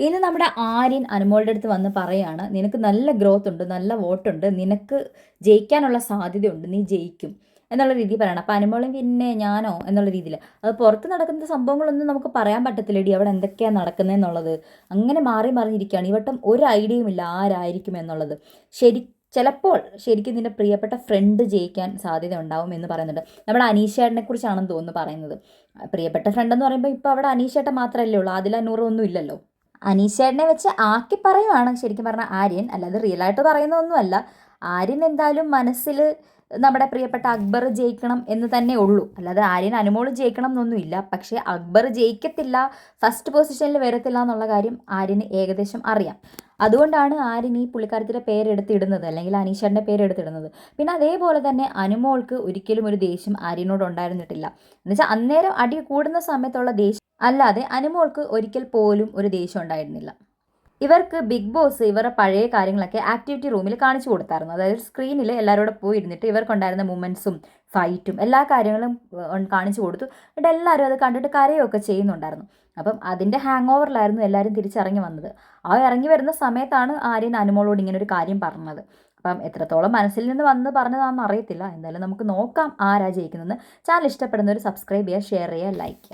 ഇന്ന് നമ്മുടെ ആര്യൻ അനുമോളുടെ അടുത്ത് വന്ന് പറയാണ്, നിനക്ക് നല്ല ഗ്രോത്ത് ഉണ്ട്, നല്ല വോട്ടുണ്ട്, നിനക്ക് ജയിക്കാനുള്ള സാധ്യതയുണ്ട്, നീ ജയിക്കും എന്നുള്ള രീതിയിൽ പറയണം. അപ്പം അനുമോളും പിന്നെ ഞാനോ എന്നുള്ള രീതിയിൽ അത് പുറത്ത് നടക്കുന്ന സംഭവങ്ങളൊന്നും നമുക്ക് പറയാൻ പറ്റത്തില്ലടി, അവിടെ എന്തൊക്കെയാണ് നടക്കുന്നതെന്നുള്ളത്. അങ്ങനെ മാറി മറിഞ്ഞിരിക്കുകയാണ്. ഈ വട്ടം ഒരു ഐഡിയയും ഇല്ല ആരായിരിക്കും എന്നുള്ളത്. ചിലപ്പോൾ ശരിക്കും നിന്റെ പ്രിയപ്പെട്ട ഫ്രണ്ട് ജയിക്കാൻ സാധ്യത ഉണ്ടാവും എന്ന് പറയുന്നുണ്ട്. നമ്മുടെ അനീഷേട്ടനെ കുറിച്ചാണെന്ന് തോന്നുന്നു പറയുന്നത്. പ്രിയപ്പെട്ട ഫ്രണ്ട് എന്ന് പറയുമ്പോൾ ഇപ്പോൾ അവിടെ അനീഷേട്ടൻ മാത്രമല്ലേ ഉള്ളൂ, അതിൽ നൂറൊന്നും ഇല്ലല്ലോ. അനീഷേട്ടനെ വെച്ച് ആക്കി പറയുവാണ് ശരിക്കും പറഞ്ഞാൽ ആര്യൻ, അല്ലാതെ റിയലായിട്ട് പറയുന്നതൊന്നുമല്ല. ആര്യൻ എന്തായാലും മനസ്സിൽ നമ്മുടെ പ്രിയപ്പെട്ട അക്ബർ ജയിക്കണം എന്ന് തന്നെ ഉള്ളൂ, അല്ലാതെ ആര്യൻ അനുമോള് ജയിക്കണം എന്നൊന്നുമില്ല. പക്ഷേ അക്ബർ ജയിക്കത്തില്ല, ഫസ്റ്റ് പൊസിഷനിൽ വരത്തില്ല എന്നുള്ള കാര്യം ആര്യന് ഏകദേശം അറിയാം. അതുകൊണ്ടാണ് ആര്യൻ ഈ പുള്ളിക്കാരത്തിൻ്റെ പേരെടുത്തിടുന്നത്, അല്ലെങ്കിൽ അനീഷേട്ടൻ്റെ പേരെടുത്തിടുന്നത്. പിന്നെ അതേപോലെ തന്നെ അനുമോൾക്ക് ഒരിക്കലും ഒരു ദേഷ്യം ആര്യനോട് ഉണ്ടായിരുന്നിട്ടില്ല. എന്നുവെച്ചാൽ അന്നേരം അടി കൂടുന്ന സമയത്തുള്ള ദേഷ്യം അല്ലാതെ അനുമോൾക്ക് ഒരിക്കൽ പോലും ഒരു ദേഷ്യം ഉണ്ടായിരുന്നില്ല. ഇവർക്ക് ബിഗ് ബോസ് ഇവരുടെ പഴയ കാര്യങ്ങളൊക്കെ ആക്ടിവിറ്റി റൂമിൽ കാണിച്ചു കൊടുത്തായിരുന്നു. അതായത് സ്ക്രീനിൽ എല്ലാവരോടും പോയി ഇരുന്നിട്ട് ഇവർക്കുണ്ടായിരുന്ന മൂമെൻറ്റ്സും ഫൈറ്റും എല്ലാ കാര്യങ്ങളും കാണിച്ചു കൊടുത്തു. എന്നിട്ട് എല്ലാവരും അത് കണ്ടിട്ട് കരയൊക്കെ ചെയ്യുന്നുണ്ടായിരുന്നു. അപ്പം അതിൻ്റെ ഹാങ് ഓവറിലായിരുന്നു എല്ലാവരും തിരിച്ചിറങ്ങി വന്നത്. ആ ഇറങ്ങി വരുന്ന സമയത്താണ് ആര്യൻ അനുമോളോട് ഇങ്ങനെ ഒരു കാര്യം പറഞ്ഞത്. അപ്പം എത്രത്തോളം മനസ്സിൽ നിന്ന് വന്ന് പറഞ്ഞതാണെന്ന് അറിയത്തില്ല. എന്തായാലും നമുക്ക് നോക്കാം ആരാ ജയിക്കുന്നതെന്ന്. ചാനൽ ഇഷ്ടപ്പെടുന്നവർ സബ്സ്ക്രൈബ് ചെയ്യുക, ഷെയർ ചെയ്യുക, ലൈക്ക് ചെയ്യുക.